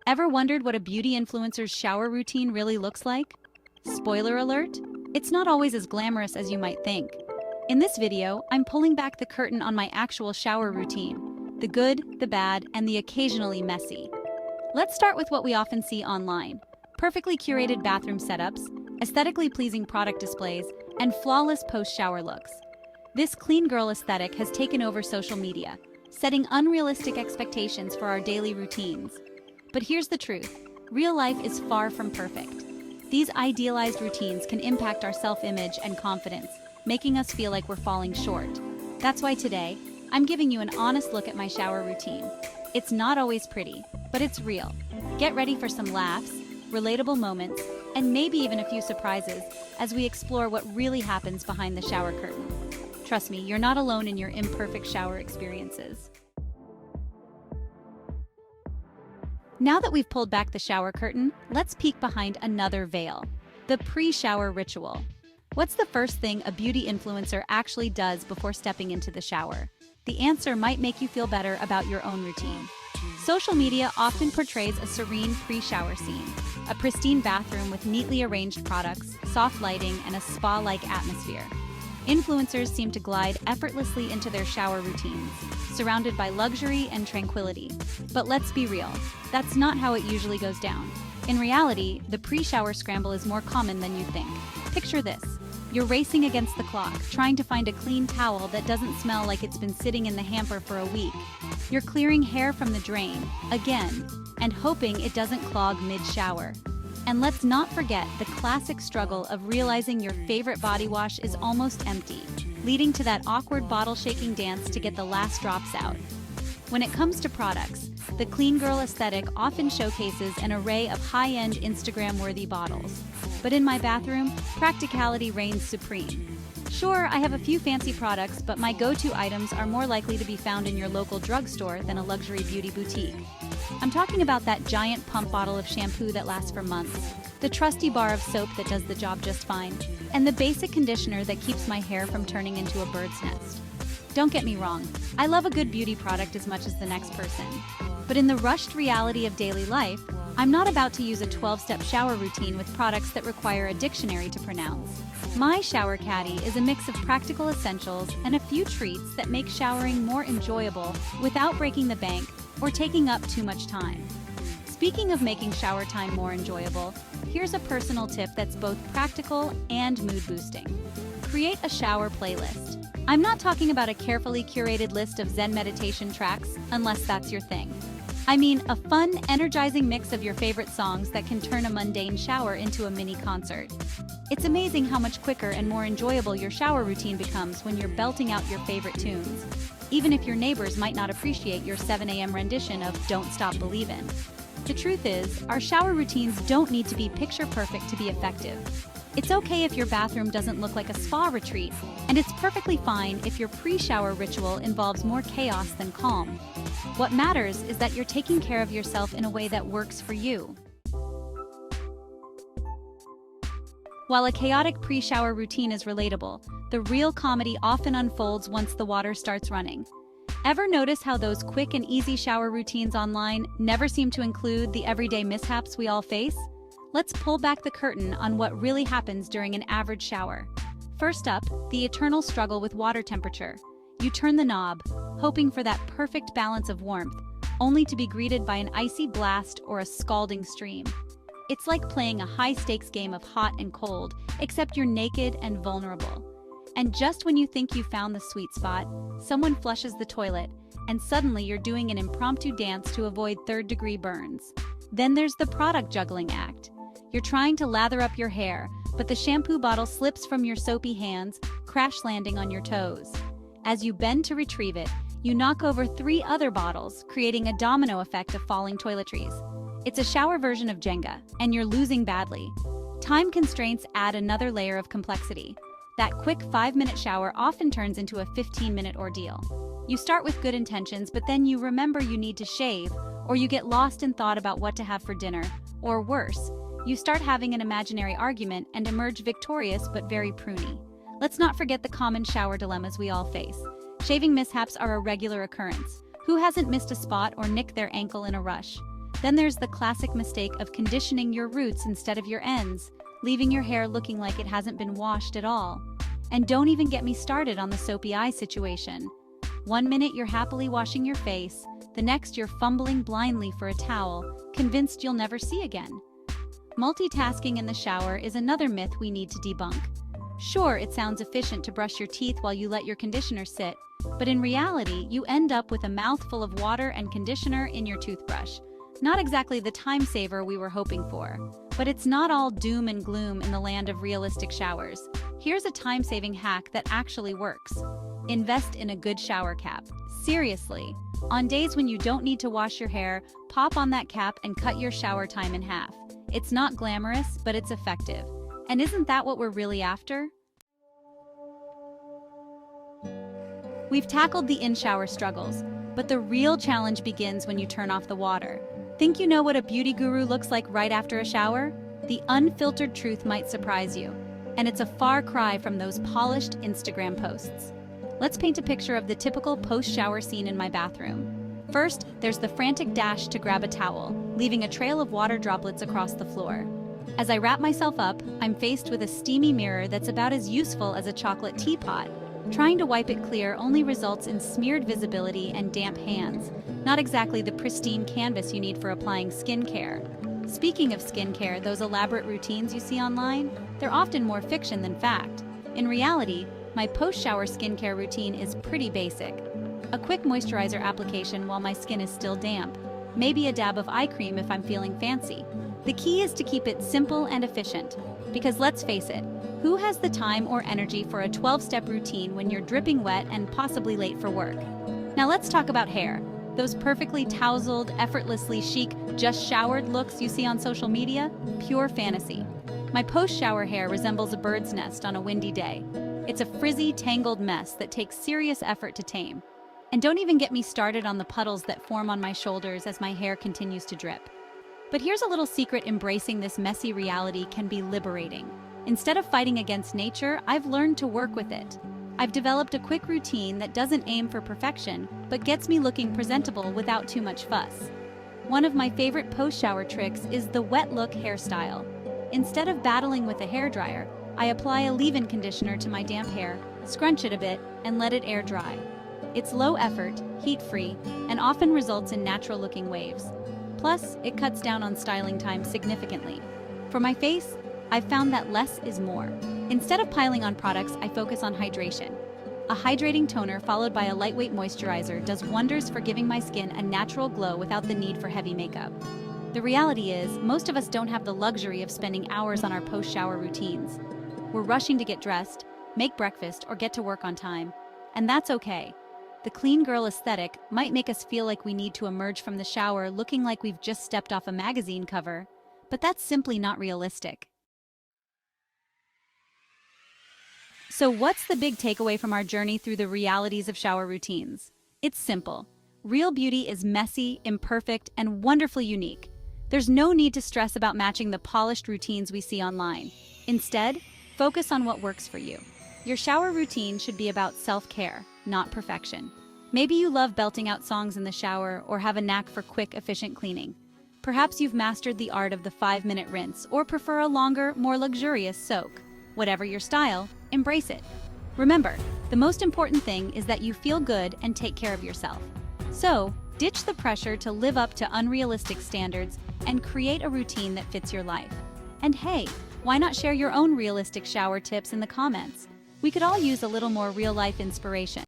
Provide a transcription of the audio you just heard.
Ever wondered what a beauty influencer's shower routine really looks like? Spoiler alert, it's not always as glamorous as you might think. In this video, I'm pulling back the curtain on my actual shower routine. The good, the bad, and the occasionally messy. Let's start with what we often see online. Perfectly curated bathroom setups, aesthetically pleasing product displays, and flawless post-shower looks. This clean girl aesthetic has taken over social media, setting unrealistic expectations for our daily routines. But here's the truth, real life is far from perfect. These idealized routines can impact our self-image and confidence, making us feel like we're falling short. That's why today, I'm giving you an honest look at my shower routine. It's not always pretty, but it's real. Get ready for some laughs, relatable moments, and maybe even a few surprises as we explore what really happens behind the shower curtain. Trust me, you're not alone in your imperfect shower experiences. Now that we've pulled back the shower curtain, let's peek behind another veil, the pre-shower ritual. What's the first thing a beauty influencer actually does before stepping into the shower? The answer might make you feel better about your own routine. Social media often portrays a serene pre-shower scene, a pristine bathroom with neatly arranged products, soft lighting, and a spa-like atmosphere. Influencers seem to glide effortlessly into their shower routines, surrounded by luxury and tranquility. But let's be real, that's not how it usually goes down. In reality, the pre-shower scramble is more common than you think. Picture this. You're racing against the clock, trying to find a clean towel that doesn't smell like it's been sitting in the hamper for a week. You're clearing hair from the drain, again, and hoping it doesn't clog mid-shower. And let's not forget the classic struggle of realizing your favorite body wash is almost empty, leading to that awkward bottle-shaking dance to get the last drops out. When it comes to products, the clean girl aesthetic often showcases an array of high-end Instagram-worthy bottles. But in my bathroom, practicality reigns supreme. Sure, I have a few fancy products, but my go-to items are more likely to be found in your local drugstore than a luxury beauty boutique. I'm talking about that giant pump bottle of shampoo that lasts for months, the trusty bar of soap that does the job just fine, and the basic conditioner that keeps my hair from turning into a bird's nest. Don't get me wrong, I love a good beauty product as much as the next person. But in the rushed reality of daily life, I'm not about to use a 12-step shower routine with products that require a dictionary to pronounce. My shower caddy is a mix of practical essentials and a few treats that make showering more enjoyable without breaking the bank or taking up too much time. Speaking of making shower time more enjoyable, here's a personal tip that's both practical and mood-boosting. Create a shower playlist. I'm not talking about a carefully curated list of Zen meditation tracks, unless that's your thing. I mean a fun, energizing mix of your favorite songs that can turn a mundane shower into a mini concert. It's amazing how much quicker and more enjoyable your shower routine becomes when you're belting out your favorite tunes, even if your neighbors might not appreciate your 7 a.m. rendition of Don't Stop Believin'. The truth is, our shower routines don't need to be picture perfect to be effective. It's okay if your bathroom doesn't look like a spa retreat, and it's perfectly fine if your pre-shower ritual involves more chaos than calm. What matters is that you're taking care of yourself in a way that works for you. While a chaotic pre-shower routine is relatable, the real comedy often unfolds once the water starts running. Ever notice how those quick and easy shower routines online never seem to include the everyday mishaps we all face? Let's pull back the curtain on what really happens during an average shower. First up, the eternal struggle with water temperature. You turn the knob, hoping for that perfect balance of warmth, only to be greeted by an icy blast or a scalding stream. It's like playing a high-stakes game of hot and cold, except you're naked and vulnerable. And just when you think you found the sweet spot, someone flushes the toilet, and suddenly you're doing an impromptu dance to avoid third-degree burns. Then there's the product juggling act. You're trying to lather up your hair, but the shampoo bottle slips from your soapy hands, crash landing on your toes. As you bend to retrieve it, you knock over 3 other bottles, creating a domino effect of falling toiletries. It's a shower version of Jenga, and you're losing badly. Time constraints add another layer of complexity. That quick 5-minute shower often turns into a 15-minute ordeal. You start with good intentions, but then you remember you need to shave, or you get lost in thought about what to have for dinner, or worse, you start having an imaginary argument and emerge victorious but very pruny. Let's not forget the common shower dilemmas we all face. Shaving mishaps are a regular occurrence. Who hasn't missed a spot or nicked their ankle in a rush? Then there's the classic mistake of conditioning your roots instead of your ends, leaving your hair looking like it hasn't been washed at all. And don't even get me started on the soapy eye situation. One minute you're happily washing your face, the next you're fumbling blindly for a towel, convinced you'll never see again. Multitasking in the shower is another myth we need to debunk. Sure, it sounds efficient to brush your teeth while you let your conditioner sit, but in reality, you end up with a mouthful of water and conditioner in your toothbrush. Not exactly the time saver we were hoping for. But it's not all doom and gloom in the land of realistic showers. Here's a time-saving hack that actually works. Invest in a good shower cap. Seriously. On days when you don't need to wash your hair, pop on that cap and cut your shower time in half. It's not glamorous, but it's effective. And isn't that what we're really after? We've tackled the in-shower struggles, but the real challenge begins when you turn off the water. Think you know what a beauty guru looks like right after a shower? The unfiltered truth might surprise you, and it's a far cry from those polished Instagram posts. Let's paint a picture of the typical post-shower scene in my bathroom. First, there's the frantic dash to grab a towel, leaving a trail of water droplets across the floor. As I wrap myself up, I'm faced with a steamy mirror that's about as useful as a chocolate teapot. Trying to wipe it clear only results in smeared visibility and damp hands. Not exactly the pristine canvas you need for applying skincare. Speaking of skincare, those elaborate routines you see online, they're often more fiction than fact. In reality, my post-shower skincare routine is pretty basic. A quick moisturizer application while my skin is still damp. Maybe a dab of eye cream if I'm feeling fancy. The key is to keep it simple and efficient. Because let's face it, who has the time or energy for a 12-step routine when you're dripping wet and possibly late for work? Now let's talk about hair. Those perfectly tousled, effortlessly chic, just showered looks you see on social media? Pure fantasy. My post-shower hair resembles a bird's nest on a windy day. It's a frizzy, tangled mess that takes serious effort to tame. And don't even get me started on the puddles that form on my shoulders as my hair continues to drip. But here's a little secret: embracing this messy reality can be liberating. Instead of fighting against nature, I've learned to work with it. I've developed a quick routine that doesn't aim for perfection, but gets me looking presentable without too much fuss. One of my favorite post-shower tricks is the wet look hairstyle. Instead of battling with a hairdryer, I apply a leave-in conditioner to my damp hair, scrunch it a bit, and let it air dry. It's low effort, heat-free, and often results in natural-looking waves. Plus, it cuts down on styling time significantly. For my face, I've found that less is more. Instead of piling on products, I focus on hydration. A hydrating toner followed by a lightweight moisturizer does wonders for giving my skin a natural glow without the need for heavy makeup. The reality is, most of us don't have the luxury of spending hours on our post-shower routines. We're rushing to get dressed, make breakfast, or get to work on time. And that's okay. The clean girl aesthetic might make us feel like we need to emerge from the shower looking like we've just stepped off a magazine cover, but that's simply not realistic. So what's the big takeaway from our journey through the realities of shower routines? It's simple. Real beauty is messy, imperfect, and wonderfully unique. There's no need to stress about matching the polished routines we see online. Instead, focus on what works for you. Your shower routine should be about self-care, not perfection. Maybe you love belting out songs in the shower or have a knack for quick, efficient cleaning. Perhaps you've mastered the art of the 5-minute rinse or prefer a longer, more luxurious soak. Whatever your style, embrace it. Remember, the most important thing is that you feel good and take care of yourself. So, ditch the pressure to live up to unrealistic standards and create a routine that fits your life. And hey, why not share your own realistic shower tips in the comments? We could all use a little more real-life inspiration.